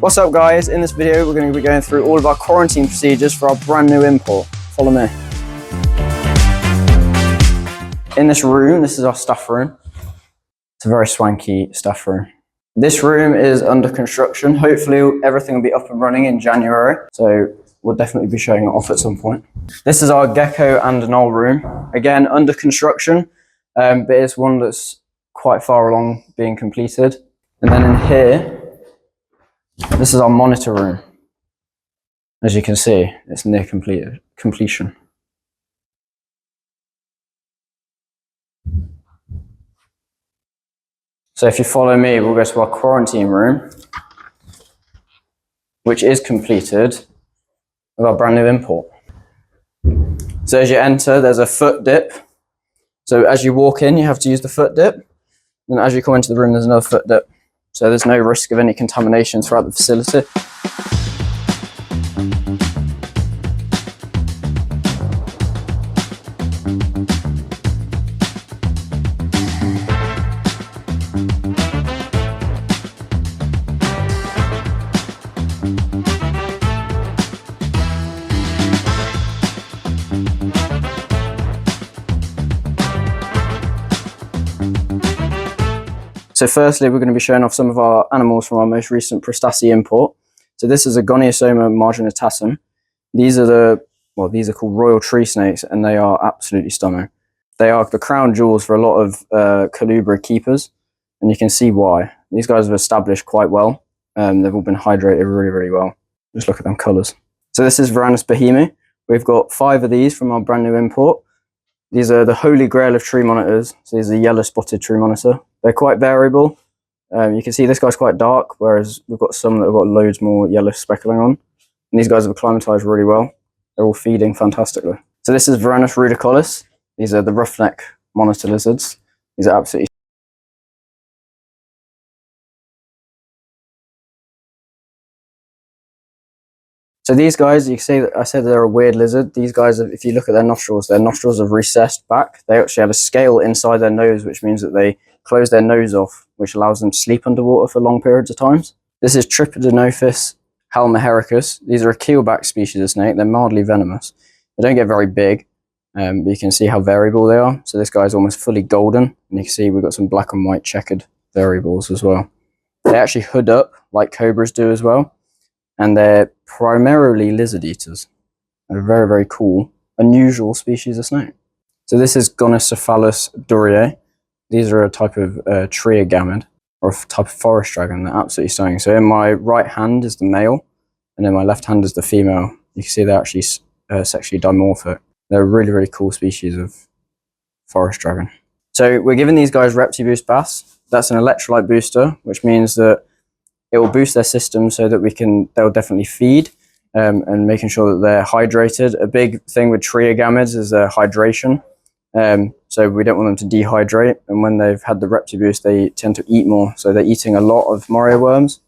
What's up guys, in this video we're going to be going through all of our quarantine procedures for our brand new import. Follow me. In this room, this is our stuff room. It's a very swanky stuff room. This room is under construction. Hopefully everything will be up and running in January, so we'll definitely be showing it off at some point. This is our gecko and null room. Again, under construction, but it's one that's quite far along being completed. And then in here, this is our monitor room. As you can see, it's near completion. So if you follow me, we'll go to our quarantine room, which is completed with our brand new import. So as you enter, there's a foot dip. So as you walk in, you have to use the foot dip. And as you come into the room, there's another foot dip. So there's no risk of any contamination throughout the facility. So firstly, we're going to be showing off some of our animals from our most recent Prestasi import. So this is a Goniosoma marginatatum. These are called royal tree snakes, and they are absolutely stunning. They are the crown jewels for a lot of colubrid keepers, and you can see why. These guys have established quite well. They've all been hydrated really, really well. Just look at them colours. So this is Rarest bohemi. We've got 5 of these from our brand new import. These are the holy grail of tree monitors. So these are the yellow spotted tree monitor. They're quite variable. You can see this guy's quite dark, whereas we've got some that have got loads more yellow speckling on. And these guys have acclimatized really well. They're all feeding fantastically. So this is Varanus rudicollis. These are the roughneck monitor lizards. These are absolutely. So these guys, you can see that I said they're a weird lizard. These guys, if you look at their nostrils have recessed back. They actually have a scale inside their nose, which means that they close their nose off, which allows them to sleep underwater for long periods of times. This is Tripodenophis halmahericus. These are a keelback species of snake. They're mildly venomous. They don't get very big, but you can see how variable they are. So this guy's almost fully golden, and you can see we've got some black and white checkered variables as well. They actually hood up like cobras do as well, and they're primarily lizard eaters. They're a very, very cool, unusual species of snake. So this is Gonocephalus duriae. These are a type of triogamid, or a type of forest dragon. They're absolutely stunning. So in my right hand is the male, and in my left hand is the female. You can see they're actually sexually dimorphic. They're a really, really cool species of forest dragon. So we're giving these guys ReptiBoost baths. That's an electrolyte booster, which means that it will boost their system so that they'll definitely feed, and making sure that they're hydrated. A big thing with triogamids is their hydration. So we don't want them to dehydrate, and when they've had the ReptiBoost, they tend to eat more. So they're eating a lot of morio worms,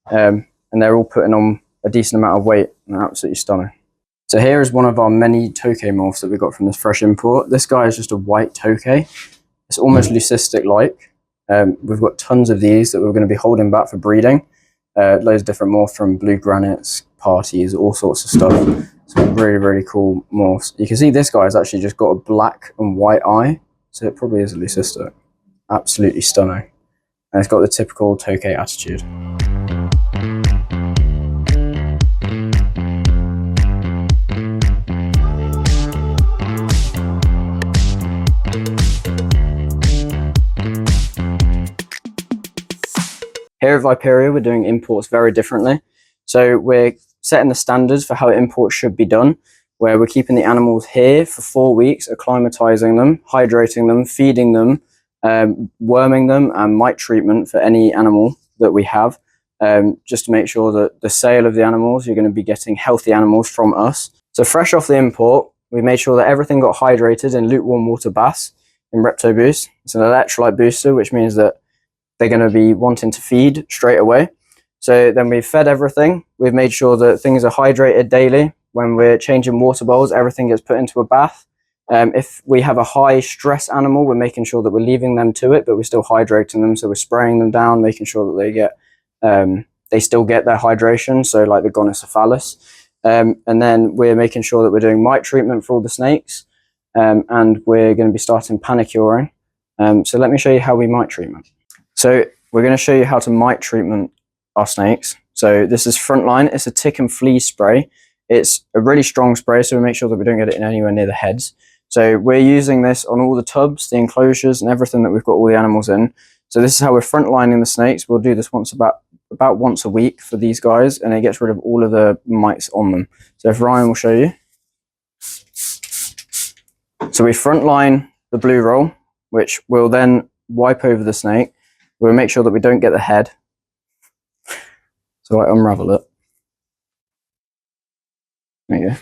and they're all putting on a decent amount of weight, and they're absolutely stunning. So here is one of our many tokay morphs that we got from this fresh import. This guy is just a white tokay. It's almost leucistic-like. We've got tons of these that we're going to be holding back for breeding. Loads of different morphs from blue granites, parties, all sorts of stuff. Some really, really cool morphs. You can see this guy's actually just got a black and white eye, so it probably is a leucistic. Absolutely stunning. And it's got the typical tokay attitude. Here at Viperia, we're doing imports very differently. So we're setting the standards for how imports should be done, where we're keeping the animals here for 4 weeks, acclimatizing them, hydrating them, feeding them, worming them, and mite treatment for any animal that we have, just to make sure that the sale of the animals, you're going to be getting healthy animals from us. So fresh off the import, we made sure that everything got hydrated in lukewarm water baths in ReptiBoost. It's an electrolyte booster, which means that they're going to be wanting to feed straight away. So then we've fed everything. We've made sure that things are hydrated daily. When we're changing water bowls, everything gets put into a bath. If we have a high stress animal, we're making sure that we're leaving them to it, but we're still hydrating them. So we're spraying them down, making sure that they get they still get their hydration, so like the gonocephalus. And then we're making sure that we're doing mite treatment for all the snakes, and we're going to be starting panicuring. So let me show you how we mite treatment. So we're going to show you how to mite treatment our snakes. So this is Frontline. It's a tick and flea spray. It's a really strong spray, so we make sure that we don't get it in anywhere near the heads. So we're using this on all the tubs, the enclosures, and everything that we've got all the animals in. So this is how we're frontlining the snakes. We'll do this about once a week for these guys, and it gets rid of all of the mites on them. So if Ryan will show you. So we frontline the blue roll, which will then wipe over the snake. We'll make sure that we don't get the head. So I unravel it. There you go.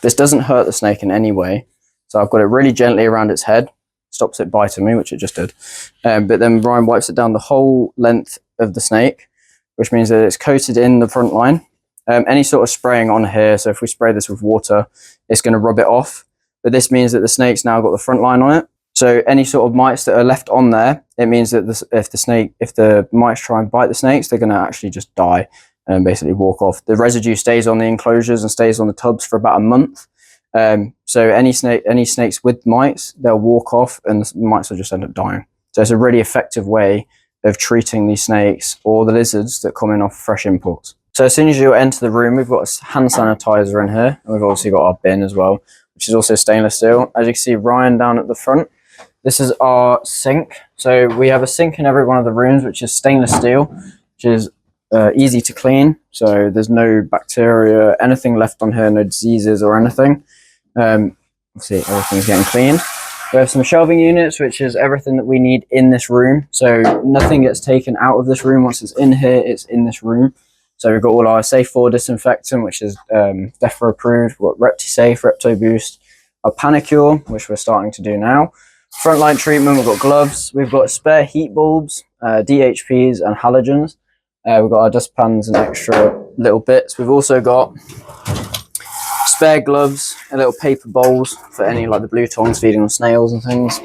This doesn't hurt the snake in any way. So I've got it really gently around its head. Stops it biting me, which it just did. But then Ryan wipes it down the whole length of the snake, which means that it's coated in the front line. Any sort of spraying on here, so if we spray this with water, it's going to rub it off. But this means that the snake's now got the front line on it. So any sort of mites that are left on there, it means that if the mites try and bite the snakes, they're going to actually just die and basically walk off. The residue stays on the enclosures and stays on the tubs for about a month. So any snakes with mites, they'll walk off and the mites will just end up dying. So it's a really effective way of treating these snakes or the lizards that come in off fresh imports. So as soon as you enter the room, we've got a hand sanitizer in here, and we've obviously got our bin as well, which is also stainless steel. As you can see, Ryan down at the front, this is our sink. So we have a sink in every one of the rooms, which is stainless steel, which is easy to clean. So there's no bacteria, anything left on here, no diseases or anything. Obviously everything's getting cleaned. We have some shelving units, which is everything that we need in this room. So nothing gets taken out of this room. Once it's in here, it's in this room. So we've got all our Safe 4 disinfectant, which is DEFRA approved. We've got ReptiSafe, ReptoBoost, our Panicure, which we're starting to do now. Frontline treatment, we've got gloves. We've got spare heat bulbs, DHPs and halogens. We've got our dustpans and extra little bits. We've also got spare gloves and little paper bowls for any like the blue tongs feeding on snails and things.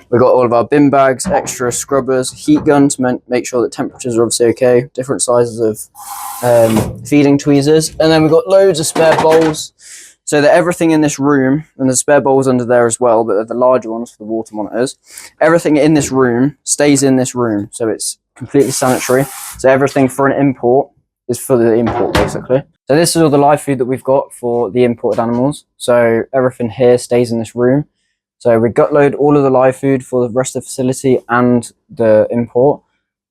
We've got all of our bin bags, extra scrubbers, heat guns to make sure that temperatures are obviously okay, different sizes of feeding tweezers, and then we've got loads of spare bowls. So that everything in this room, and there's spare bowls under there as well, but they're the larger ones for the water monitors. Everything in this room stays in this room, so it's completely sanitary. So everything for an import is for the import, basically. So this is all the live food that we've got for the imported animals. So everything here stays in this room. So we gut load all of the live food for the rest of the facility and the import.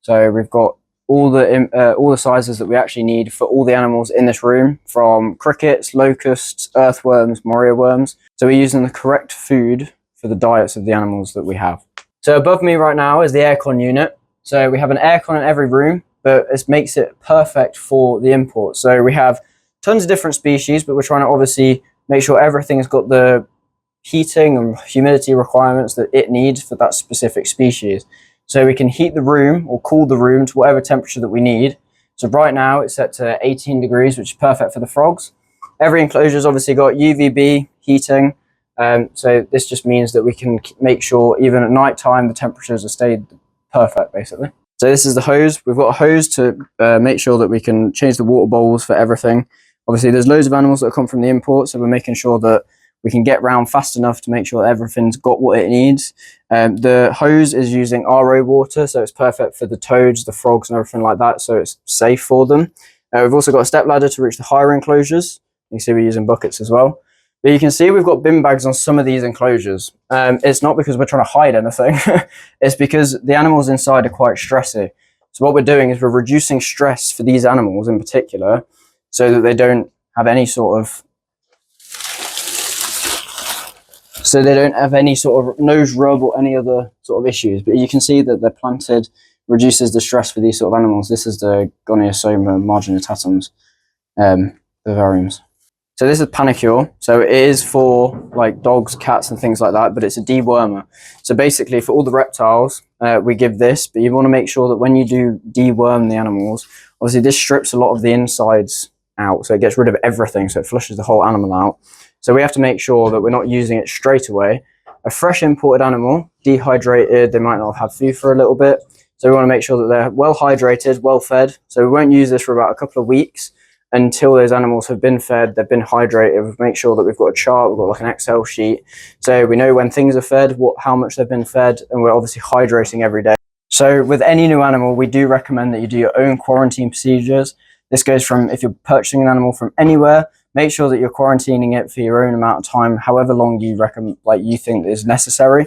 So we've got all the sizes that we actually need for all the animals in this room, from crickets, locusts, earthworms, moria worms. So we're using the correct food for the diets of the animals that we have. So above me right now is the aircon unit. So we have an aircon in every room, but it makes it perfect for the import. So we have tons of different species, but we're trying to obviously make sure everything's got the heating and humidity requirements that it needs for that specific species. So we can heat the room or cool the room to whatever temperature that we need. So right now it's set to 18 degrees, which is perfect for the frogs. Every enclosure's obviously got UVB heating. So this just means that we can make sure even at night time the temperatures are stayed perfect, basically. So this is the hose. We've got a hose to make sure that we can change the water bowls for everything. Obviously there's loads of animals that come from the import, so we're making sure that we can get round fast enough to make sure that everything's got what it needs. The hose is using RO water, so it's perfect for the toads, the frogs and everything like that, so it's safe for them. We've also got a step ladder to reach the higher enclosures. You can see we're using buckets as well. But you can see we've got bin bags on some of these enclosures. It's not because we're trying to hide anything. It's because the animals inside are quite stressy. So what we're doing is we're reducing stress for these animals in particular, so that they don't have any sort of nose rub or any other sort of issues. But you can see that they're planted, reduces the stress for these sort of animals. This is the Goniosoma marginatatums, vivariums. So this is Panicure. So it is for like dogs, cats and things like that, but it's a dewormer. So basically for all the reptiles, we give this, but you want to make sure that when you do deworm the animals, obviously this strips a lot of the insides out. So it gets rid of everything. So it flushes the whole animal out. So we have to make sure that we're not using it straight away. A fresh imported animal, dehydrated, they might not have had food for a little bit. So we want to make sure that they're well hydrated, well fed. So we won't use this for about a couple of weeks until those animals have been fed, they've been hydrated. We make sure that we've got a chart, we've got like an Excel sheet. So we know when things are fed, how much they've been fed, and we're obviously hydrating every day. So with any new animal, we do recommend that you do your own quarantine procedures. This goes from if you're purchasing an animal from anywhere, make sure that you're quarantining it for your own amount of time, however long you reckon, like you think is necessary,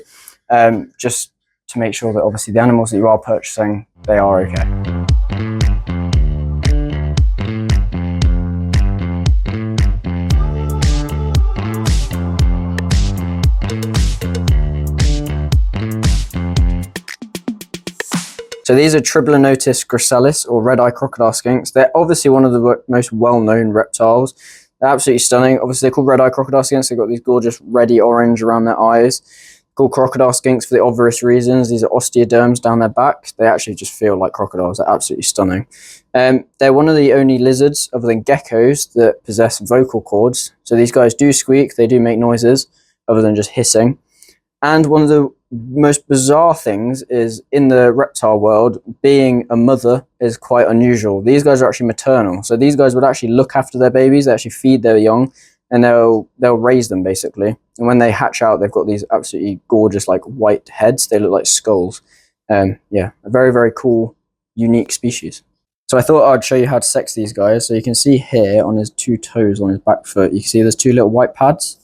just to make sure that obviously the animals that you are purchasing, they are okay. So these are Triblinotis gracilis, or red-eye crocodile skinks. They're obviously one of the most well-known reptiles. They're absolutely stunning. Obviously, they're called red-eye crocodile skinks. They've got these gorgeous reddy orange around their eyes. Called crocodile skinks for the obvious reasons. These are osteoderms down their back. They actually just feel like crocodiles. They're absolutely stunning. They're one of the only lizards, other than geckos, that possess vocal cords. So these guys do squeak. They do make noises, other than just hissing. And one of the most bizarre things is, in the reptile world, being a mother is quite unusual. These guys are actually maternal. So these guys would actually look after their babies. They actually feed their young, and they'll raise them, basically. And when they hatch out, they've got these absolutely gorgeous, like, white heads. They look like skulls. Yeah, a very, very cool, unique species. So I thought I'd show you how to sex these guys. So you can see here on his 2 toes on his back foot, you can see there's 2 little white pads.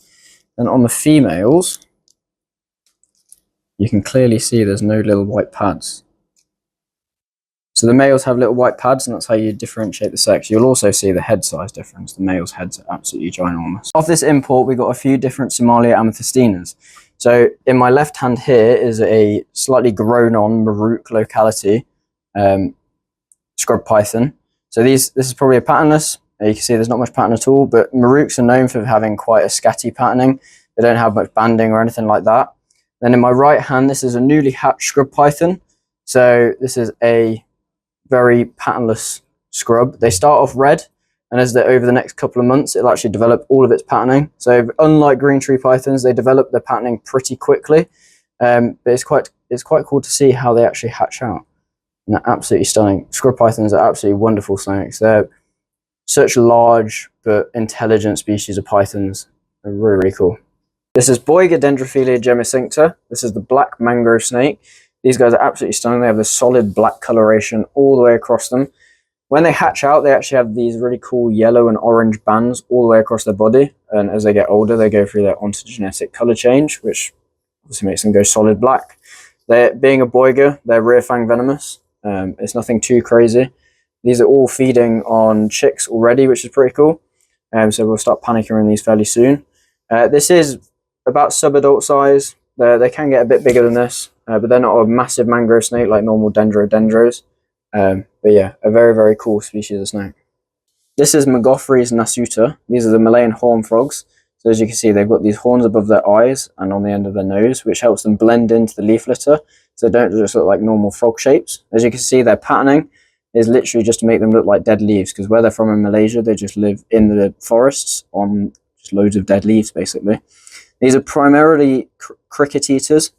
And on the females, you can clearly see there's no little white pads. So the males have little white pads, and that's how you differentiate the sex. You'll also see the head size difference. The males' heads are absolutely ginormous. Of this import, we got a few different Somalia amethystinas. So in my left hand here is a slightly grown on Marook locality scrub python. So this is probably a patternless. You can see there's not much pattern at all, but Marooks are known for having quite a scatty patterning. They don't have much banding or anything like that. Then in my right hand, this is a newly hatched scrub python. So this is a very patternless scrub. They start off red, and as they're over the next couple of months, it'll actually develop all of its patterning. So unlike green tree pythons, they develop their patterning pretty quickly. But it's quite cool to see how they actually hatch out. And they're absolutely stunning. Scrub pythons are absolutely wonderful snakes. They're such large but intelligent species of pythons. They're really, really cool. This is Boiga Dendrophilia gemicincta. This is the black mangrove snake. These guys are absolutely stunning. They have this solid black coloration all the way across them. When they hatch out, they actually have these really cool yellow and orange bands all the way across their body. And as they get older, they go through their ontogenetic color change, which obviously makes them go solid black. Being a boiga, they're rear fang venomous. It's nothing too crazy. These are all feeding on chicks already, which is pretty cool. So we'll start panicking these fairly soon. This is about sub-adult size. They can get a bit bigger than this, but they're not a massive mangrove snake like normal dendros. But yeah, a very, very cool species of snake. This is Megophrys nasuta. These are the Malayan horn frogs. So as you can see, they've got these horns above their eyes and on the end of their nose, which helps them blend into the leaf litter, so they don't just look like normal frog shapes. As you can see, their patterning is literally just to make them look like dead leaves, because where they're from in Malaysia, they just live in the forests on just loads of dead leaves, basically. These are primarily cricket eaters,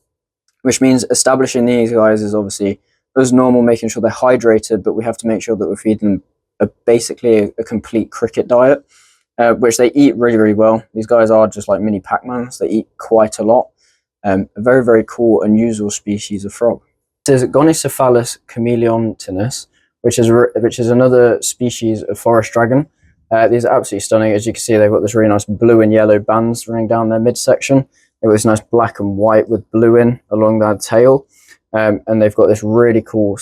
which means establishing these guys is obviously as normal, making sure they're hydrated, but we have to make sure that we're feeding them basically a complete cricket diet, which they eat really, really well. These guys are just like mini Pac-Mans. They eat quite a lot. A very, very cool, unusual species of frog. This is Gonicephalus chameleontinus, which is another species of forest dragon. These are absolutely stunning. As you can see, they've got this really nice blue and yellow bands running down their midsection. They've got this nice black and white with blue in along their tail. And they've got this really cool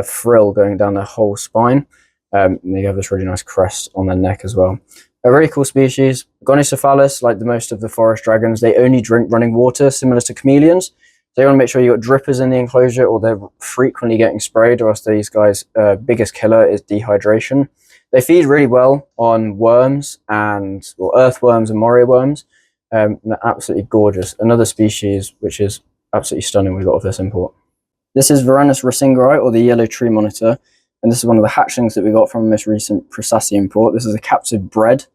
frill going down their whole spine. And they have this really nice crest on their neck as well. A very cool species. Gonicephalus, like the most of the forest dragons, they only drink running water, similar to chameleons. So you want to make sure you've got drippers in the enclosure, or they're frequently getting sprayed, or else these guys' biggest killer is dehydration. They feed really well on worms and earthworms and moray worms. And they're absolutely gorgeous. Another species which is absolutely stunning we got off this import. This is Varanus racingeri, or the yellow tree monitor, and this is one of the hatchlings that we got from this recent Prestasi import. This is a captive bred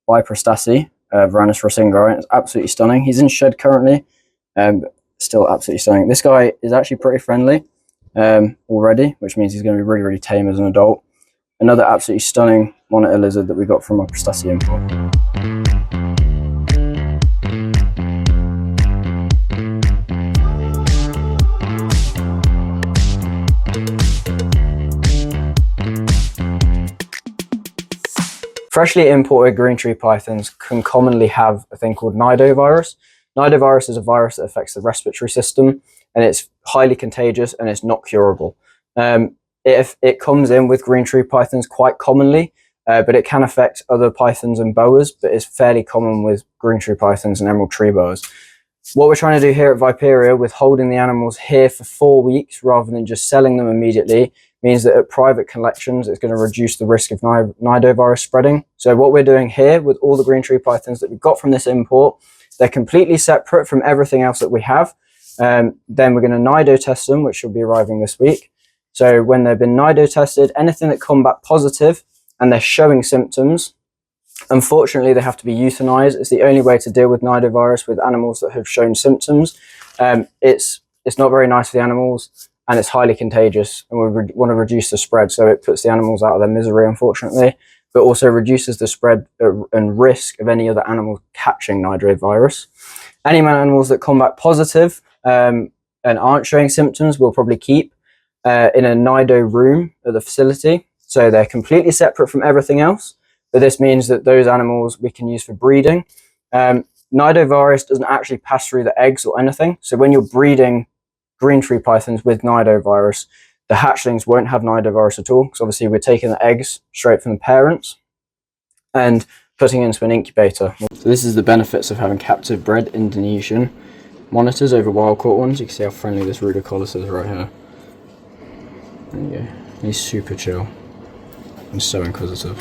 by Prestasi, Varanus racingeri. It's absolutely stunning. He's in shed currently, still absolutely stunning. This guy is actually pretty friendly. already, which means he's going to be really, really tame as an adult. Another absolutely stunning monitor lizard that we got from our Prestasi import. Freshly imported green tree pythons can commonly have a thing called Nidovirus. Nidovirus is a virus that affects the respiratory system, and it's highly contagious and it's not curable. It comes in with green tree pythons quite commonly, but it can affect other pythons and boas, but it's fairly common with green tree pythons and emerald tree boas. What we're trying to do here at Viperia with holding the animals here for 4 weeks rather than just selling them immediately means that at private collections, it's going to reduce the risk of Nidovirus spreading. So what we're doing here with all the green tree pythons that we've got from this import, they're completely separate from everything else that we have. Then we're going to Nido test them, which should be arriving this week. So when they've been Nido tested, anything that come back positive and they're showing symptoms, unfortunately, they have to be euthanized. It's the only way to deal with Nidovirus with animals that have shown symptoms. It's not very nice for the animals, and it's highly contagious, and we want to reduce the spread, so it puts the animals out of their misery, unfortunately, but also reduces the spread and risk of any other animal catching Nidovirus. Any animals that come back positive and aren't showing symptoms, we'll probably keep in a Nido room at the facility, so they're completely separate from everything else. But this means that those animals we can use for breeding. Nidovirus doesn't actually pass through the eggs or anything. So when you're breeding green tree pythons with Nidovirus, the hatchlings won't have Nidovirus at all, because obviously we're taking the eggs straight from the parents and putting into an incubator. So this is the benefits of having captive bred Indonesian monitors over wild caught ones. You can see how friendly this Rudolcollis is right here. There you go. He's super chill and so inquisitive.